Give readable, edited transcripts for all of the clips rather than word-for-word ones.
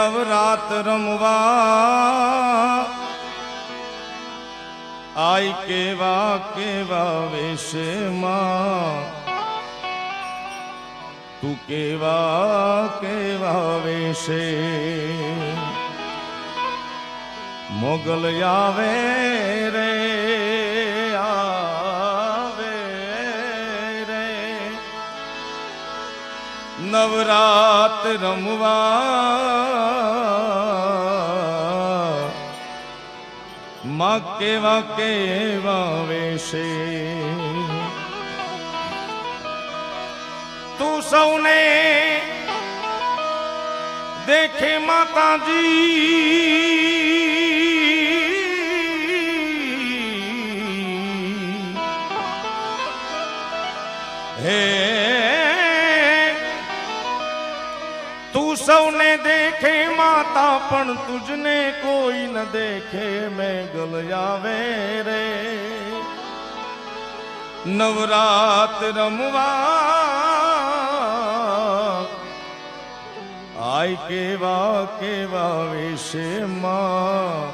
નવરાત રમવા આય કેવા કેવા વેશમાં તું કેવા કેવા વેશે મોગલ આવે રે આવે રે નવરાત રમવા માં કેવા કેવા વેશે તું સૌને દેખે માતાજી હે તું સૌને દેખે માતા પણ તુજને કોઈ ન દેખે મેં ગલ આવે રે નવરાત રમવા આય કેવા કેવા વેશે માં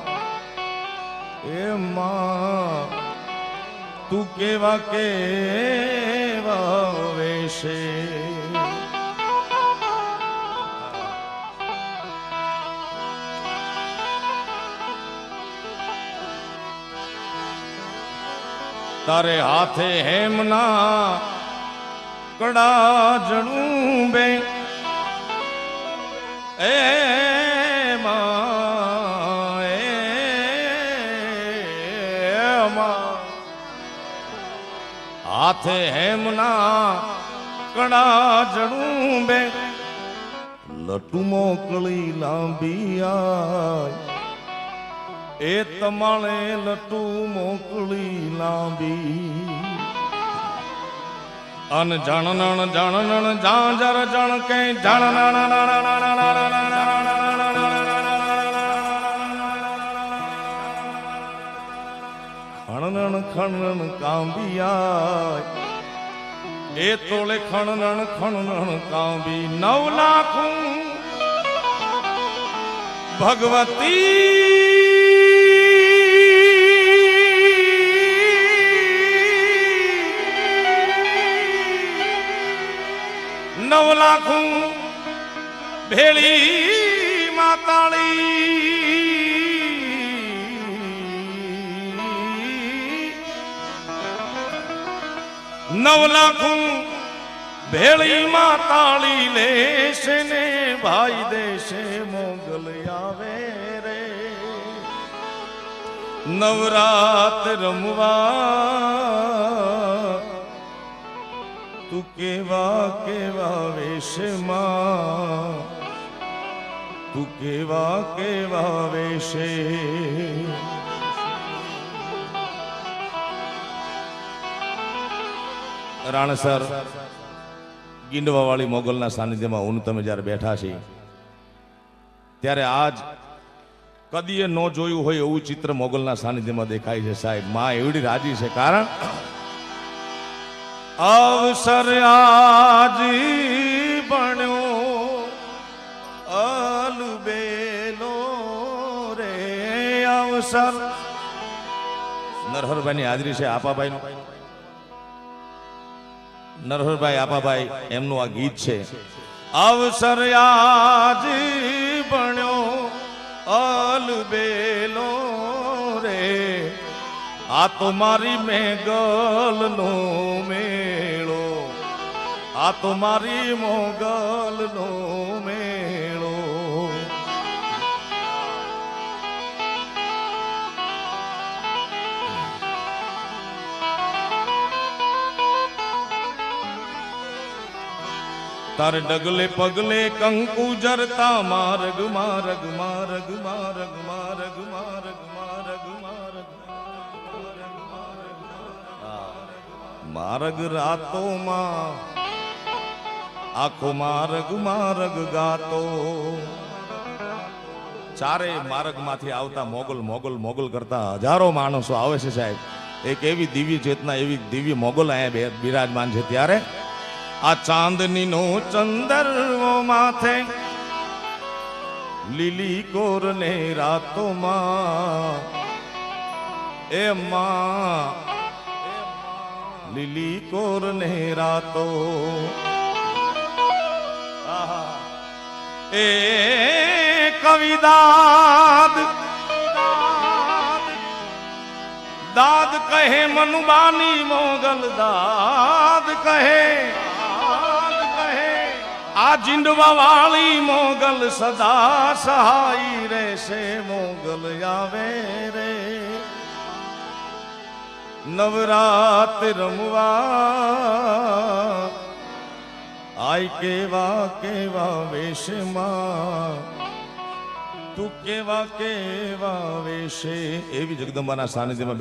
એ માં તું કેવા કેવા વેશે તારે હાથે હેમના કડા જણું બે એ હાથે હેમના કડા જણું બે લટુ મોકળી લાંબી આય એ તમારે લટુ મોકળી લાંબી અન જણનણ જણનણ જાજર જણ કે જણનણ ખણનણ ખણનણ કાંબિયા એ તોલે ખણનણ ખણનણ કાંબી 9 લાખ ભગવતી 9 લાખ ભેળી માતાળી 9 લાખ ભેળી માતાળી લેશે ને ભાઈ દેશે મોગલ આવે રે નવરાત રમવા તું કેવા કેવા વેશમાં તું કેવા કેવા વેશે રાણસર ગીંડવા વાળી મોગલના સાનિધ્યમાં હું તમે જ્યારે બેઠા છે ત્યારે આજ કદીએ ન જોયું હોય એવું ચિત્ર મોગલના સાનિધ્યમાં દેખાય છે સાહેબ માં એવડી રાજી છે કારણ અવસર આજ બન્યો અલબેલો રે અવસર નરહરભાઈની હાજરી છે આપાભાઈનો નરહરભાઈ આપાભાઈ એમનું આ ગીત છે અવસર આજ બન્યો અલબેલો રે આ તો મારી મેગલનો મેળો આ તો મારી મોગલનો મેળો તારે ડગલે પગલે કંકુ જરતા માર્ગ માર્ગ માર્ગ માર્ગ માર્ગ માર્ગ માર્ગ માર્ગ માર્ગ રાતોમાં આખો માર્ગ માર્ગ ગાતો ચારે માર્ગમાંથી આવતા મોગલ મોગલ મોગલ કરતા હજારો માણસો આવે છે સાહેબ એક એવી દિવ્ય ચેતના એવી દિવ્ય મોગલ અહીંયા બિરાજમાન છે ત્યારે આ ચાંદની નો ચંદરવો માથે લીલી કોર ને રાતોમાં એ માં લીલી કોર ને રાતો એ કવિદાદ દાદ કહે મનુબાની મોગલ દાદ કહે આ જીંડવા વાળી મોગલ સદા સહાય રહેશે મોગલ આવે રે નવરાત રમવા આય કેવા કેવા વેશમાં તું કેવા કેવા વેશે એવી જગદંબાના સાનિધ્યમાં